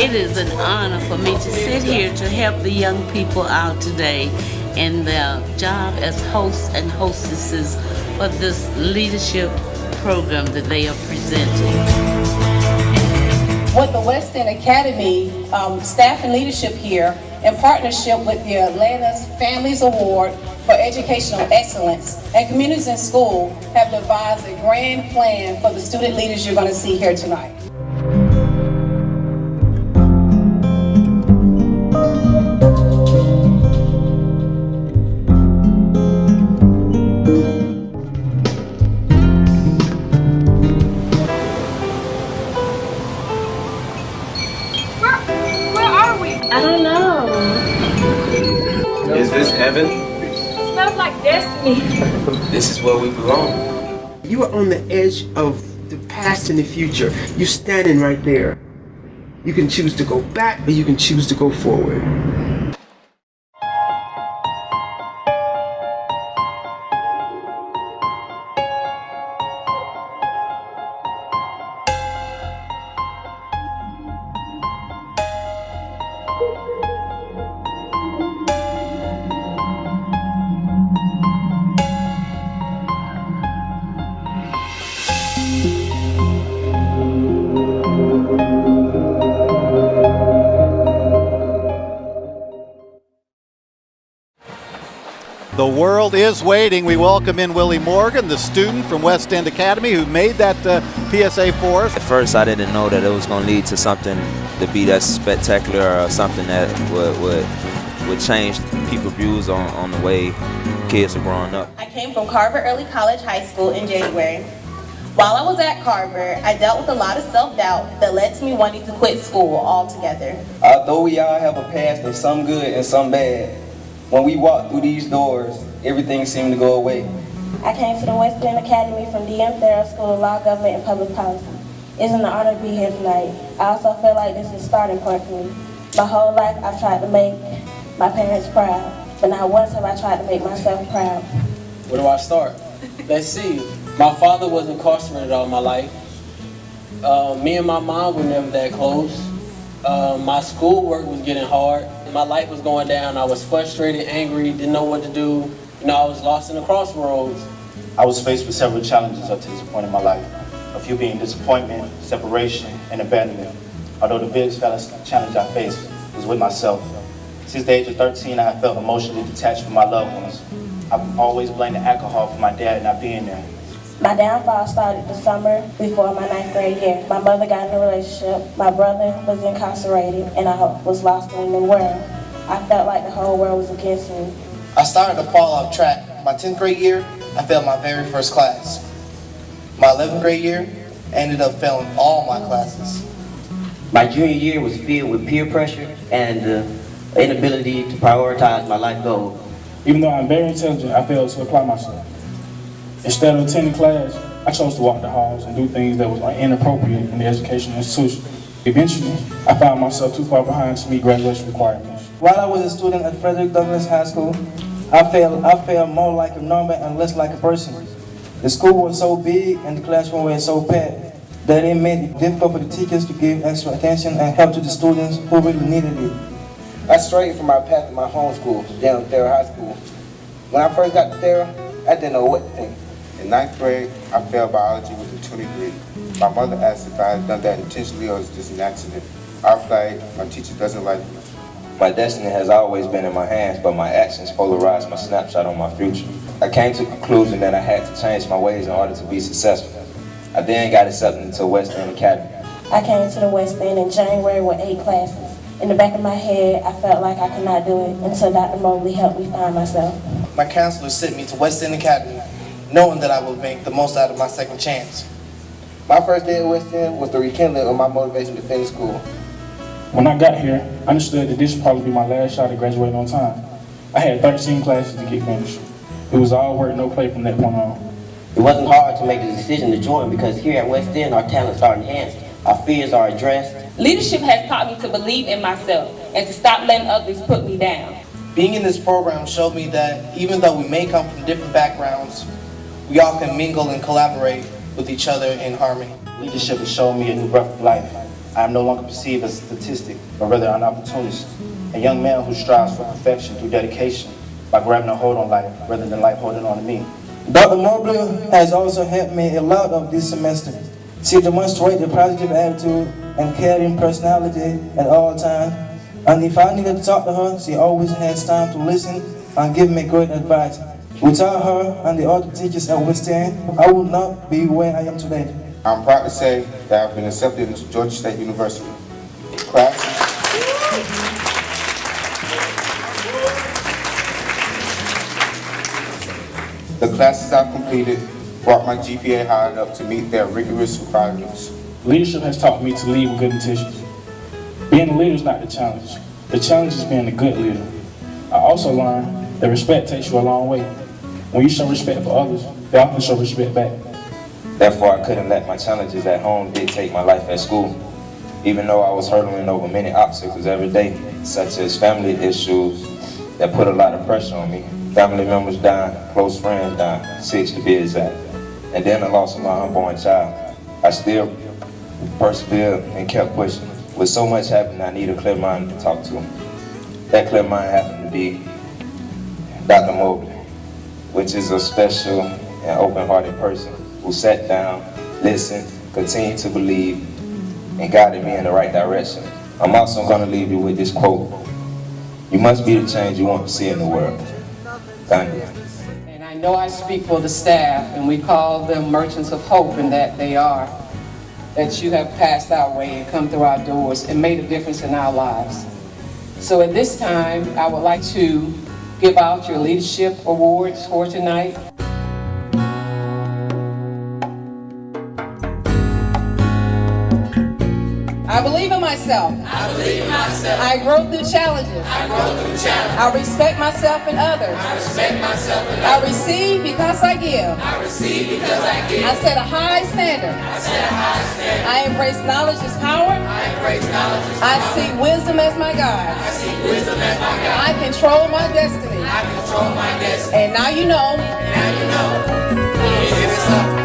It is an honor for me to sit here to help the young people out today in their job as hosts and hostesses for this leadership program that they are presenting. With the West End Academy staff and leadership here, in partnership with the Atlanta's Families Award for Educational Excellence and Communities in School, have devised a grand plan for the student leaders you're going to see here tonight. I don't know. Is this heaven? It smells like destiny. This is where we belong. You are on the edge of the past and the future. You're standing right there. You can choose to go back or you can choose to go forward. The world is waiting. We welcome in Willie Morgan, the student from West End Academy who made that PSA for us. At first, I didn't know that it was going to lead to something to be that spectacular or something that would change people's views on the way kids are growing up. I came from Carver Early College High School in January. While I was at Carver, I dealt with a lot of self-doubt that led to me wanting to quit school altogether. Although we all have a past of some good and some bad, when we walk through these doors, everything seemed to go away. I came to the West End Academy from D.M. Thurrow School of Law, Government, and Public Policy. It's an honor to be here tonight. I also feel like this is a starting point for me. My whole life I've tried to make my parents proud, but not once have I tried to make myself proud. Where do I start? Let's see. My father was incarcerated all my life. Me and my mom were never that close. My schoolwork was getting hard. My life was going down. I was frustrated, angry, didn't know what to do. I was lost in the crossroads. I was faced with several challenges up to this point in my life. A few being disappointment, separation, and abandonment. Although the biggest challenge I faced was with myself. Since the age of 13, I have felt emotionally detached from my loved ones. I've always blamed the alcohol for my dad not being there. My downfall started the summer before my 9th grade year. My mother got in a relationship, my brother was incarcerated, and I was lost in the world. I felt like the whole world was against me. I started to fall off track. My 10th grade year, I failed my very first class. My 11th grade year, I ended up failing all my classes. My junior year was filled with peer pressure and the inability to prioritize my life goals. Even though I'm very intelligent, I failed to apply myself. Instead of attending class, I chose to walk the halls and do things that was inappropriate in the educational institution. Eventually, I found myself too far behind to meet graduation requirements. While I was a student at Frederick Douglass High School, I felt more like a number and less like a person. The school was so big and the classroom was so packed that it made it difficult for the teachers to give extra attention and help to the students who really needed it. I strayed from my path to my home school, down Thurrow High School. When I first got to Thurrow, I didn't know what to think. In 9th grade, I failed biology with a 23. My mother asked if I had done that intentionally or was this an accident. I replied, my teacher doesn't like me. My destiny has always been in my hands, but my actions polarized my snapshot on my future. I came to the conclusion that I had to change my ways in order to be successful. I then got accepted into West End Academy. I came to the West End in January with 8 classes. In the back of my head, I felt like I could not do it until Dr. Mobley helped me find myself. My counselor sent me to West End Academy, knowing that I would make the most out of my second chance. My first day at West End was the rekindling of my motivation to finish school. When I got here, I understood that this would probably be my last shot at graduating on time. I had 13 classes to get finished. It was all work, no play from that point on. It wasn't hard to make the decision to join because here at West End, our talents are enhanced, our fears are addressed. Leadership has taught me to believe in myself and to stop letting others put me down. Being in this program showed me that even though we may come from different backgrounds, we all can mingle and collaborate with each other in harmony. Leadership has shown me a new breath of life. I am no longer perceived as a statistic, but rather an opportunist, a young man who strives for perfection through dedication by grabbing a hold on life rather than life holding on to me. Dr. Mobley has also helped me a lot of this semester. She demonstrates a positive attitude and caring personality at all times. And if I needed to talk to her, she always has time to listen and give me great advice. Without her and the other teachers at West End, I would not be where I am today. I'm proud to say that I've been accepted into Georgia State University. Classes. The classes I've completed brought my GPA high enough to meet their rigorous requirements. Leadership has taught me to lead with good intentions. Being a leader is not the challenge. The challenge is being a good leader. I also learned that respect takes you a long way. When you show respect for others, they often show respect back. Therefore, I couldn't let my challenges at home dictate my life at school. Even though I was hurdling over many obstacles every day, such as family issues that put a lot of pressure on me. Family members dying, close friends dying, 6 to be exact. And then the loss of my unborn child. I still persevered and kept pushing. With so much happening, I need a clear mind to talk to. That clear mind happened to be Dr. Mobley, which is a special and open-hearted person who sat down, listened, continued to believe, and guided me in the right direction. I'm also going to leave you with this quote. You must be the change you want to see in the world. Thank you. And I know I speak for the staff, and we call them merchants of hope, and that they are. That you have passed our way and come through our doors and made a difference in our lives. So at this time, I would like to give out your leadership awards for tonight. I believe in myself. I believe in myself. I grow through challenges. I grow through challenges. I respect myself and others. I respect myself and I others. receive because I give. I receive because I give. I set a high standard. I set a high standard. I embrace knowledge as power. I embrace knowledge as I power. seek wisdom as my guide. I seek wisdom as my guide. I control my destiny. I control my destiny. And now you know. Now you know. It is so.